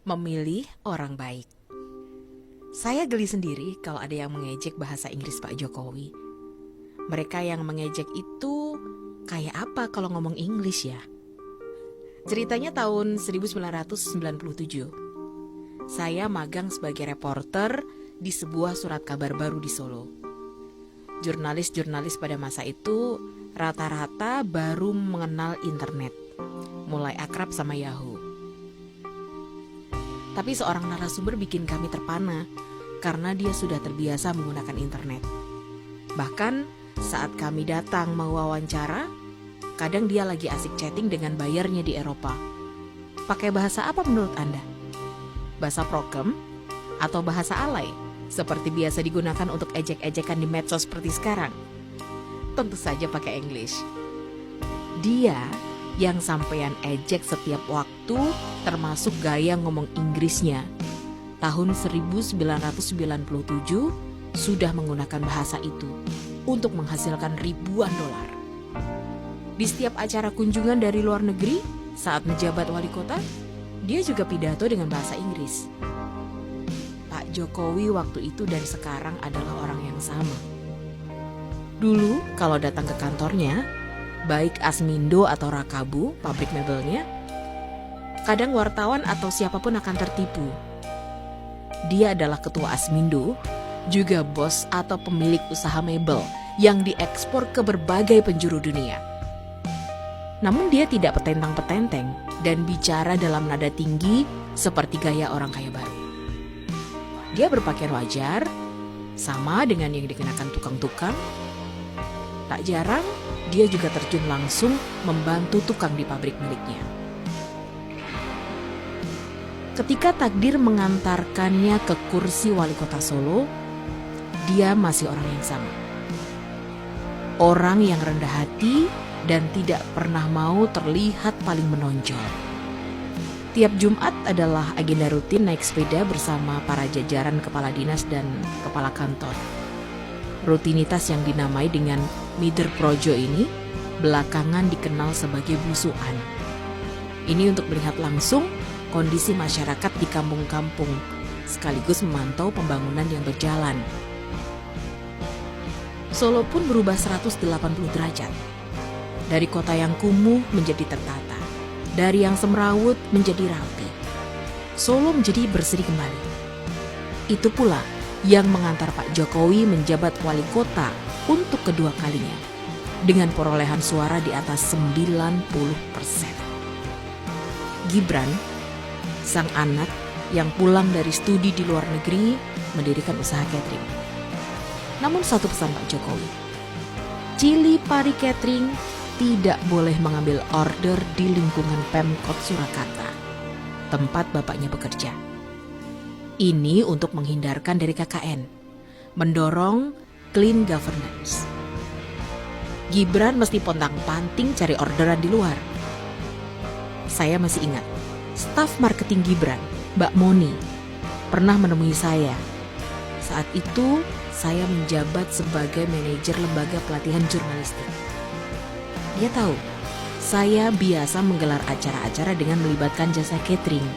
Memilih orang baik. Saya geli sendiri kalau ada yang mengejek bahasa Inggris Pak Jokowi. Mereka yang mengejek itu kayak apa kalau ngomong English ya? Ceritanya tahun 1997. Saya magang sebagai reporter di sebuah surat kabar baru di Solo. Jurnalis-jurnalis pada masa itu rata-rata baru mengenal internet, mulai akrab sama Yahoo. Tapi seorang narasumber bikin kami terpana karena dia sudah terbiasa menggunakan internet. Bahkan saat kami datang mau wawancara, kadang dia lagi asik chatting dengan bayarnya di Eropa. Pakai bahasa apa menurut Anda? Bahasa prokem atau bahasa alay seperti biasa digunakan untuk ejek-ejekan di medsos seperti sekarang? Tentu saja pakai English. Dia yang sampean ejek setiap waktu termasuk gaya ngomong Inggrisnya. Tahun 1997 sudah menggunakan bahasa itu untuk menghasilkan ribuan dolar. Di setiap acara kunjungan dari luar negeri saat menjabat wali kota, dia juga pidato dengan bahasa Inggris. Pak Jokowi waktu itu dan sekarang adalah orang yang sama. Dulu kalau datang ke kantornya, baik Asmindo atau Rakabu, pabrik mebelnya, kadang wartawan atau siapapun akan tertipu. Dia adalah ketua Asmindo, juga bos atau pemilik usaha mebel yang diekspor ke berbagai penjuru dunia. Namun dia tidak petentang-petenteng dan bicara dalam nada tinggi seperti gaya orang kaya baru. Dia berpakaian wajar, sama dengan yang dikenakan tukang-tukang. Tak jarang, dia juga terjun langsung membantu tukang di pabrik miliknya. Ketika takdir mengantarkannya ke kursi wali kota Solo, dia masih orang yang sama. Orang yang rendah hati dan tidak pernah mau terlihat paling menonjol. Tiap Jumat adalah agenda rutin naik sepeda bersama para jajaran kepala dinas dan kepala kantor. Rutinitas yang dinamai dengan Mider Projo ini belakangan dikenal sebagai blusukan. Ini untuk melihat langsung kondisi masyarakat di kampung-kampung, sekaligus memantau pembangunan yang berjalan. Solo pun berubah 180 derajat. Dari kota yang kumuh menjadi tertata, dari yang semrawut menjadi rapi. Solo menjadi berseri kembali. Itu pula yang mengantar Pak Jokowi menjabat wali kota untuk kedua kalinya dengan perolehan suara di atas 90%. Gibran, sang anak yang pulang dari studi di luar negeri, mendirikan usaha catering. Namun satu pesan Pak Jokowi, Cili Pari Catering tidak boleh mengambil order di lingkungan Pemkot Surakarta, tempat bapaknya bekerja. Ini untuk menghindarkan dari KKN, mendorong clean governance. Gibran mesti pontang-panting cari orderan di luar. Saya masih ingat, staf marketing Gibran, Mbak Moni, pernah menemui saya. Saat itu, saya menjabat sebagai manajer lembaga pelatihan jurnalistik. Dia tahu, saya biasa menggelar acara-acara dengan melibatkan jasa catering.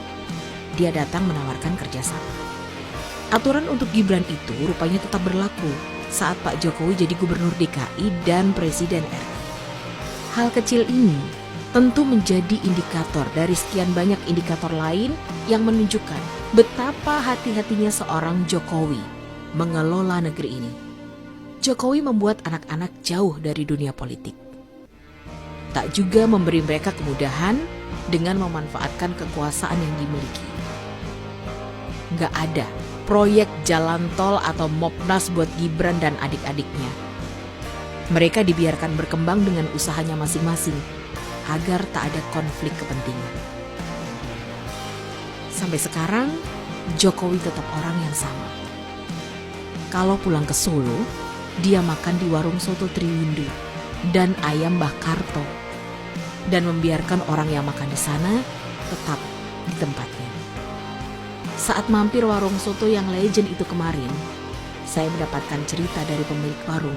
Dia datang menawarkan kerjasama. Aturan untuk Gibran itu rupanya tetap berlaku saat Pak Jokowi jadi gubernur DKI dan presiden RI. Hal kecil ini tentu menjadi indikator dari sekian banyak indikator lain yang menunjukkan betapa hati-hatinya seorang Jokowi mengelola negeri ini. Jokowi membuat anak-anak jauh dari dunia politik. Tak juga memberi mereka kemudahan dengan memanfaatkan kekuasaan yang dimiliki. Gak ada proyek jalan tol atau Mopnas buat Gibran dan adik-adiknya. Mereka dibiarkan berkembang dengan usahanya masing-masing agar tak ada konflik kepentingan. Sampai sekarang, Jokowi tetap orang yang sama. Kalau pulang ke Solo, dia makan di warung soto Triwindu dan ayam Mbah Karto, dan membiarkan orang yang makan di sana tetap di tempatnya. Saat mampir warung soto yang legend itu kemarin, saya mendapatkan cerita dari pemilik warung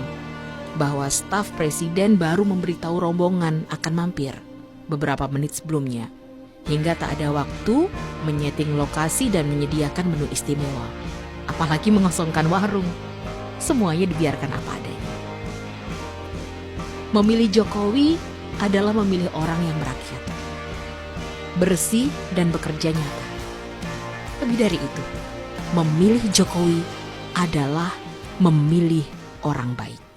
bahwa staf presiden baru memberitahu rombongan akan mampir beberapa menit sebelumnya, hingga tak ada waktu menyeting lokasi dan menyediakan menu istimewa. Apalagi mengosongkan warung. Semuanya dibiarkan apa adanya. Memilih Jokowi adalah memilih orang yang merakyat, bersih dan bekerja nyata. Lebih dari itu, memilih Jokowi adalah memilih orang baik.